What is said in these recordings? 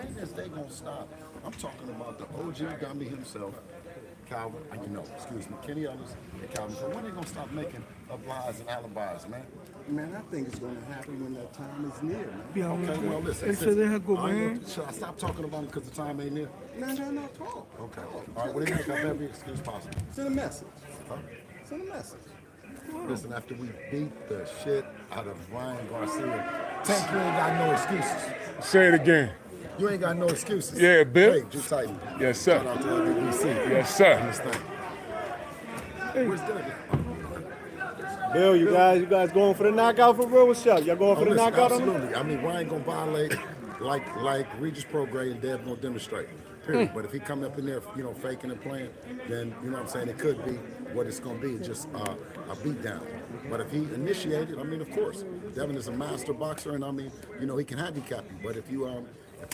when is they gonna stop? I'm talking about the OG Gumby himself, Calvin, excuse me, Kenny Ellis and Calvin. So when they gonna stop making up lies and alibis, man? Man, I think it's going to happen when that time is near, man. Yeah, Okay, well, listen. Él se deja comer. Should I stop talking about it because the time ain't near? No, talk. Okay. All right, well, they make up every excuse possible. Send a message. Huh? Send a message. Listen, after we beat the shit out of Ryan Garcia, Tank, you ain't got no excuses. Say it again. You ain't got no excuses. Yeah, Bill. Hey, Drew Titan. Yes, sir. Shout out to WBC. Yes, sir. On this thing. Where's David? Bill, you guys going for the knockout for real? What's up? Y'all going for the listen, knockout? absolutely. I mean, Ryan gonna violate like Regis Prograis and Dev gonna demonstrate. Period. But if he come up in there, faking and playing, then you know what I'm saying, it could be what it's gonna be, just a beat down. But if he initiated, I mean, of course, Devin is a master boxer, and I mean, he can handicap you. But if you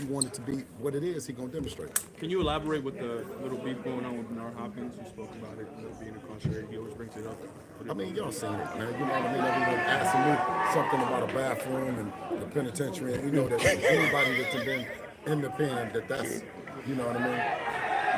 want it to be what it is, he gonna demonstrate. Can you elaborate with the little beef going on with Bernard Hopkins? You spoke about it being incarcerated. He always brings it up. I mean, y'all seen it, man. You know what I mean? Everyone asking me something about a bathroom and the penitentiary, and we know that anybody that's been in the pen, that's, you know what I mean?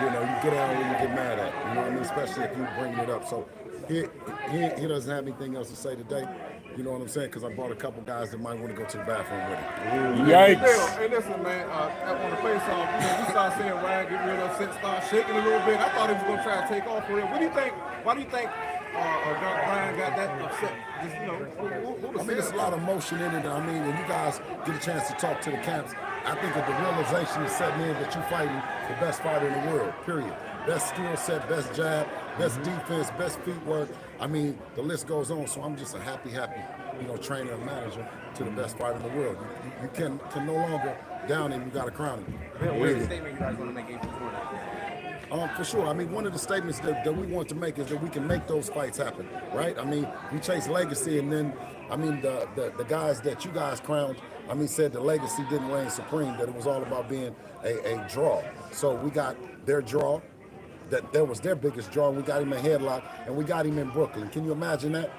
You get out when you get mad at, you know what I mean? Especially if you bring it up. So he doesn't have anything else to say today. You know what I'm saying? Because I brought a couple guys that might want to go to the bathroom with him. Yikes. Hey, listen, man. On the face-off, you start seeing Ryan get real upset, start shaking a little bit. I thought he was going to try to take off for real. What do you think? Why do you think Ryan got that upset? Just, I mean, there's a lot of emotion in it. I mean, when you guys get a chance to talk to the camps, I think that the realization is setting in that you're fighting the best fighter in the world, period. Best skill set, best jab, best defense, best feet work. I mean, the list goes on. So I'm just a happy, trainer and manager to the best fighter in the world. You can no longer down him. You got to crown him. What's the statement you guys want to make before that? For sure. I mean, one of the statements that we want to make is that we can make those fights happen, right? I mean, we chase legacy, and then, I mean, the guys that you guys crowned, I mean, said the legacy didn't reign supreme, that it was all about being a draw. So we got their draw. That was their biggest draw, and we got him in Headlock, and we got him in Brooklyn. Can you imagine that?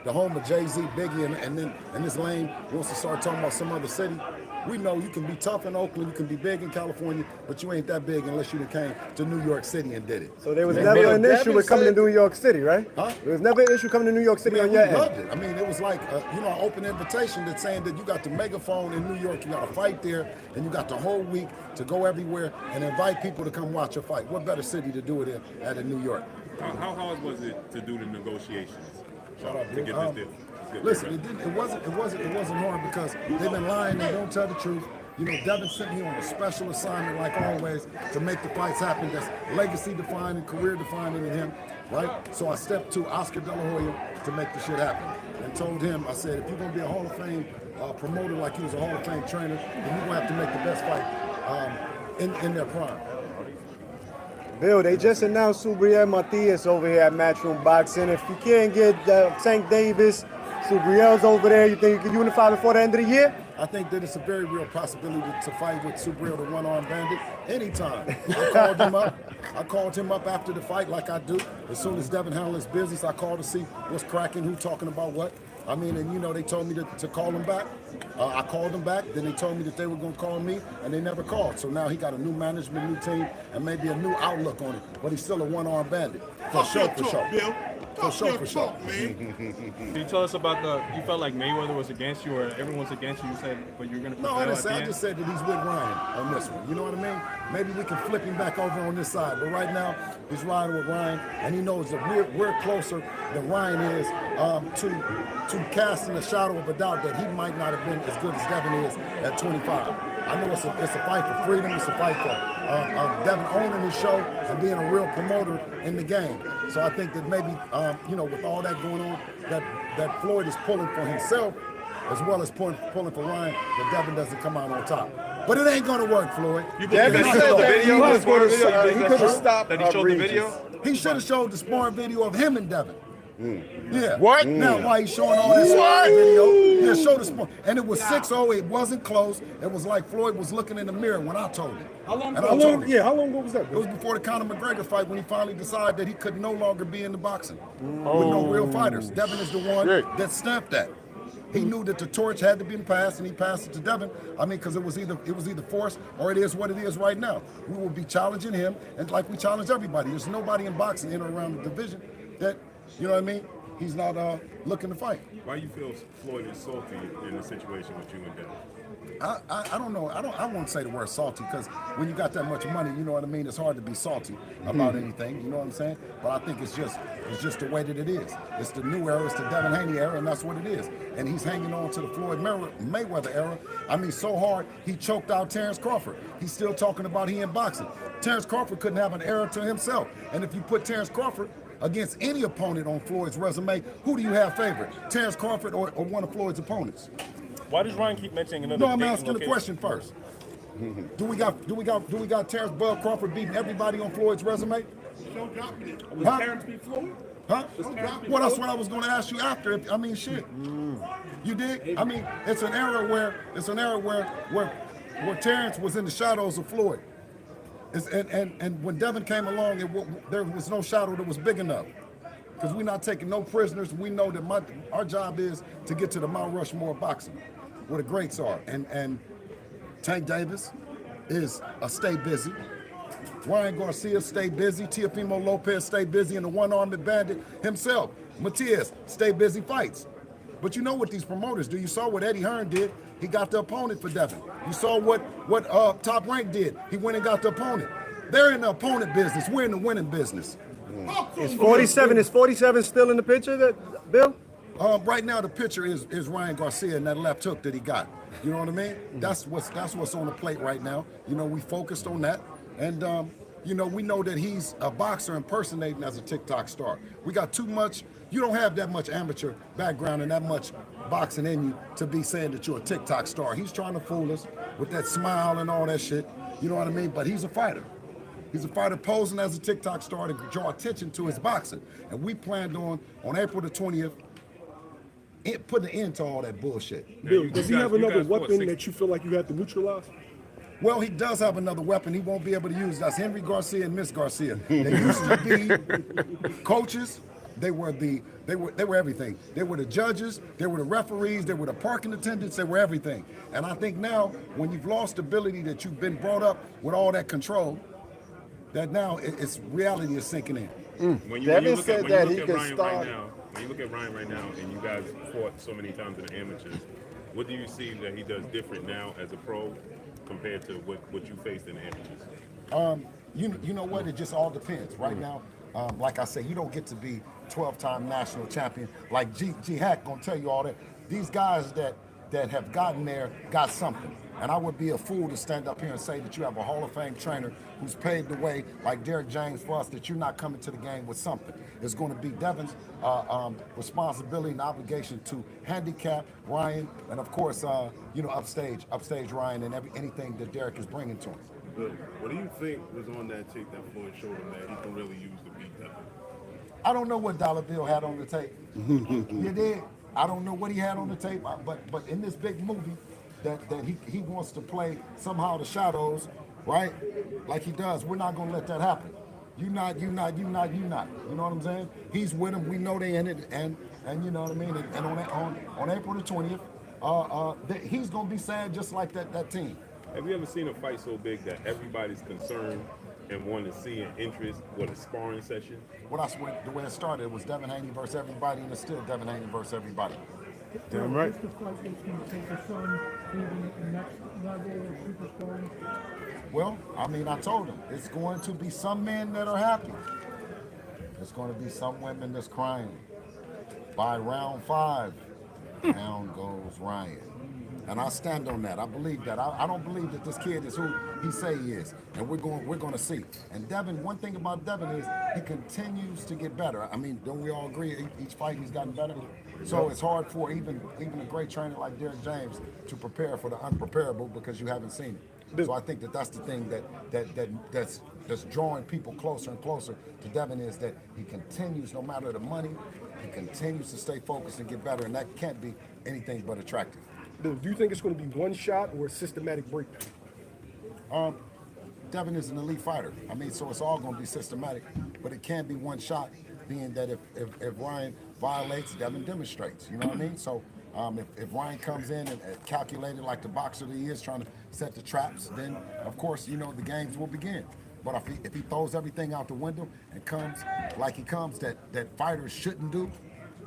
The home of Jay-Z, Biggie, and this lane wants to start talking about some other city. We know you can be tough in Oakland, you can be big in California, but you ain't that big unless you came to New York City and did it. So there was never an issue with coming to New York City, right? Huh? There was never an issue coming to New York City on your end. We loved it. I mean, it was like, an open invitation that's saying that you got the megaphone in New York, you got to fight there, and you got the whole week to go everywhere and invite people to come watch your fight. What better city to do it in New York? How hard was it to do the negotiations to get this deal? Listen, it wasn't hard because they've been lying, they don't tell the truth. Devin sent me on a special assignment, like always, to make the fights happen. That's legacy defining, career defining in him, right? So I stepped to Oscar De La Hoya to make the shit happen, and told him, I said, if you're gonna be a Hall of Fame promoter like he was a Hall of Fame trainer, then you're gonna have to make the best fight in their prime. Bill, they just announced Subriel Matias over here at Matchroom Boxing. If you can't get Tank Davis, Subriel's over there, you think you can unify before the end of the year? I think that it's a very real possibility to fight with Subriel, the one-armed bandit, anytime. I called him up after the fight like I do. As soon as Devin handled his business, I called to see what's cracking, who talking about what. I mean, and they told me to call him back. I called him back. Then they told me that they were going to call me, and they never called. So now he got a new management, new team, and maybe a new outlook on it. But he's still a one-armed bandit. For sure. For sure. Can you tell us about you felt like Mayweather was against you, or everyone's against you, but you're going to No, I just said that he's with Ryan on this one. You know what I mean? Maybe we can flip him back over on this side. But right now, he's riding with Ryan, and he knows that we're closer than Ryan is to casting a shadow of a doubt that he might not have been as good as Devin is at 25. I know it's a fight for freedom. It's a fight for Devin owning his show and being a real promoter in the game. So I think that maybe, with all that going on, that Floyd is pulling for himself as well as pulling for Ryan, that Devin doesn't come out on top. But it ain't going to work, Floyd. Devin showed the video. He could have stopped that he showed the video? He should have showed the sparring video of him and Devin. Yeah. What? Now, why he's showing all this video? Yeah, show the sport. And it was 6-0. It wasn't close. It was like Floyd was looking in the mirror when I told him. How long ago was that? It was before the Conor McGregor fight when he finally decided that he could no longer be in the boxing with no real fighters. Devin is the one that stamped that. He knew that the torch had to be passed, and he passed it to Devin. I mean, because it was either forced or it is what it is right now. We will be challenging him, and like we challenge everybody. There's nobody in boxing in or around the division that, you know what I mean, he's not looking to fight. Why you feel Floyd is salty in the situation with you and Devin? I don't know. I won't say the word salty, because when you got that much money, you know what I mean, it's hard to be salty about anything, you know what I'm saying? But I think it's just the way that it is. It's the new era, it's the Devin Haney era, and that's what it is. And he's hanging on to the Floyd Mayweather era. I mean, so hard, he choked out Terrence Crawford. He's still talking about he in boxing. Terrence Crawford couldn't have an era to himself. And if you put Terrence Crawford against any opponent on Floyd's resume, who do you have favorite? Terrence Crawford or one of Floyd's opponents? Why does Ryan keep mentioning another? No, I'm date and asking the location? question first. Do we got Terrence Bud Crawford beating everybody on Floyd's resume? Was Huh? Terrence beat Floyd? Huh? Well, that's what I was going to ask you after. I mean, shit. You dig? I mean, it's an era where Terrence was in the shadows of Floyd. And when Devin came along, there was no shadow that was big enough. Because we're not taking no prisoners. We know that our job is to get to the Mount Rushmore of boxing, where the greats are. And Tank Davis is a stay busy. Ryan Garcia stay busy. Teofimo Lopez stay busy. And the one-armed bandit himself, Matias, stay busy fights. But you know what these promoters do. You saw what Eddie Hearn did. He got the opponent for Devin. You saw what Top Rank did. He went and got the opponent. They're in the opponent business. We're in the winning business. Is 47 still in the picture, Bill? Right now, the picture is Ryan Garcia and that left hook that he got. You know what I mean? That's what's on the plate right now. You know, we focused on that, and you know, we know that he's a boxer impersonating as a TikTok star. We got too much. You don't have that much amateur background and that much boxing in you to be saying that you're a TikTok star. He's trying to fool us with that smile and all that shit. You know what I mean? But he's a fighter. He's a fighter posing as a TikTok star to draw attention to his boxing. And we planned on April the 20th, putting an end to all that bullshit. Bill, does he have another fought weapon 6 that you feel like you have to neutralize? Well, he does have another weapon he won't be able to use. That's Henry Garcia and Miss Garcia. They used to be coaches. They were everything. They were the judges, they were the referees, they were the parking attendants, they were everything. And I think now, when you've lost the ability that you've been brought up with all that control, that now it's reality is sinking in. When you Devin look said at that he could Ryan start. right now, when you look at Ryan right now, and you guys fought so many times in the amateurs, what do you see that he does different now as a pro compared to what you faced in the amateurs? You know what? It just all depends. Right now, like I say, you don't get to be 12-time national champion. Like G Hack gonna tell you all that. These guys that have gotten there got something. And I would be a fool to stand up here and say that you have a Hall of Fame trainer who's paved the way, like Derek James, for us, that you're not coming to the game with something. It's going to be Devin's responsibility and obligation to handicap Ryan, and of course, you know, upstage Ryan and anything that Derek is bringing to him. Bill, what do you think was on that tape that Floyd showed him that he can really use to beat Devin? I don't know what Dollar Bill had on the tape. You did? I don't know what he had on the tape, but in this big movie, that he wants to play somehow the shadows, right? Like he does. We're not gonna let that happen. You not. You know what I'm saying? He's with him. We know they in it, and you know what I mean. And on April the 20th, he's gonna be sad just like that team. Have you ever seen a fight so big that everybody's concerned and want to see an interest with a sparring session? Well, that's the way it started. It was Devin Haney versus everybody, and it's still Devin Haney versus everybody. Damn right. Is this the fight that's going to take your son to the next level of superstar? Well, I mean, I told him, it's going to be some men that are happy. It's going to be some women that's crying. By round 5, down goes Ryan. And I stand on that. I believe that. I don't believe that this kid is who he say he is. And we're going to see. And Devin, one thing about Devin is he continues to get better. I mean, don't we all agree each fight he's gotten better? So it's hard for even a great trainer like Derek James to prepare for the unpreparable because you haven't seen it. So I think that's the thing that's drawing people closer and closer to Devin, is that he continues, no matter the money, he continues to stay focused and get better, and that can't be anything but attractive. Bill, do you think it's going to be one shot or a systematic breakdown? Devin is an elite fighter. I mean, so it's all going to be systematic, but it can be one shot, being that if Ryan violates, Devin demonstrates. You know what I mean? So If Ryan comes in and calculated like the boxer that he is, trying to set the traps, then of course, you know, the games will begin. But if he throws everything out the window and comes like he comes, that fighters shouldn't do,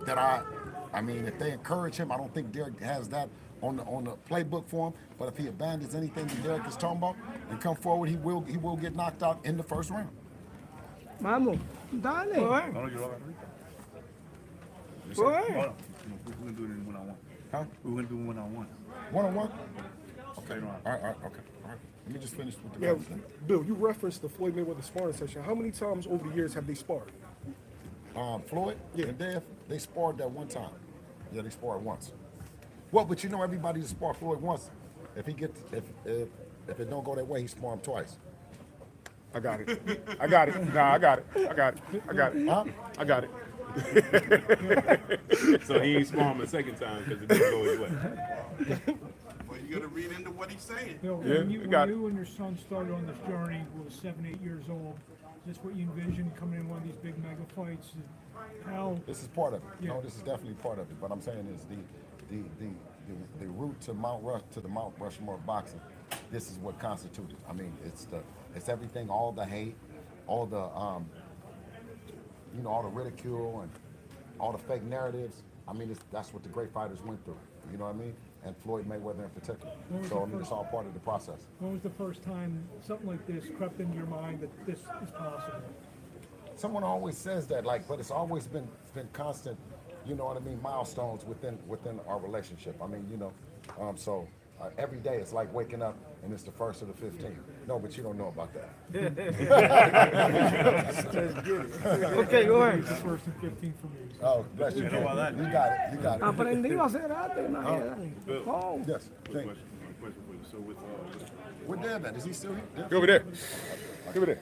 that I mean, if they encourage him, I don't think Derek has that on the playbook for him. But if he abandons anything that Derek is talking about and come forward, he will get knocked out in the first round. Vamos, dale. We're gonna do it in one-on-one. Huh? We're gonna do it one-on-one. One-on-one? Okay. All right, okay. All right. Let me just finish with the Yeah, guys. Bill, you referenced the Floyd Mayweather sparring session. How many times over the years have they sparred? Floyd Yeah. and Dave, they sparred that one time. Yeah, they sparred once. Well, but you know, everybody that sparred Floyd once, if it don't go that way, he spar him twice. I got it. I got it. Nah, I got it. I got it. I got it. Huh? I got it. So he ain't small him a second time because it didn't go his way. Well, you gotta read into what he's saying. Bill, Yeah, when we got it. you and your son started on this journey, who was 7, 8 years old, is this what you envisioned coming in one of these big mega fights? How? This is part of it. Yeah. No, this is definitely part of it. But I'm saying is the route to the Mount Rushmore of boxing. This is what constituted. I mean, it's everything, all the hate, all the all the ridicule and all the fake narratives. I mean, that's what the great fighters went through. You know what I mean? And Floyd Mayweather in particular. So I mean, it's all part of the process. When was the first time something like this crept into your mind that this is possible? Someone always says that, like, but it's always been constant. You know what I mean? Milestones within our relationship. I mean, so every day it's like waking up and it's the 1st of the 15th. No, but you don't know about that. Okay, go ahead. It's the first and 15th for me. Oh, bless you. You got it. You got it. Aprendido a hacer arte, imagínate. Oh. Yes. Question for you. So with Where Dev at? Is he still here? Go over there. Give it there.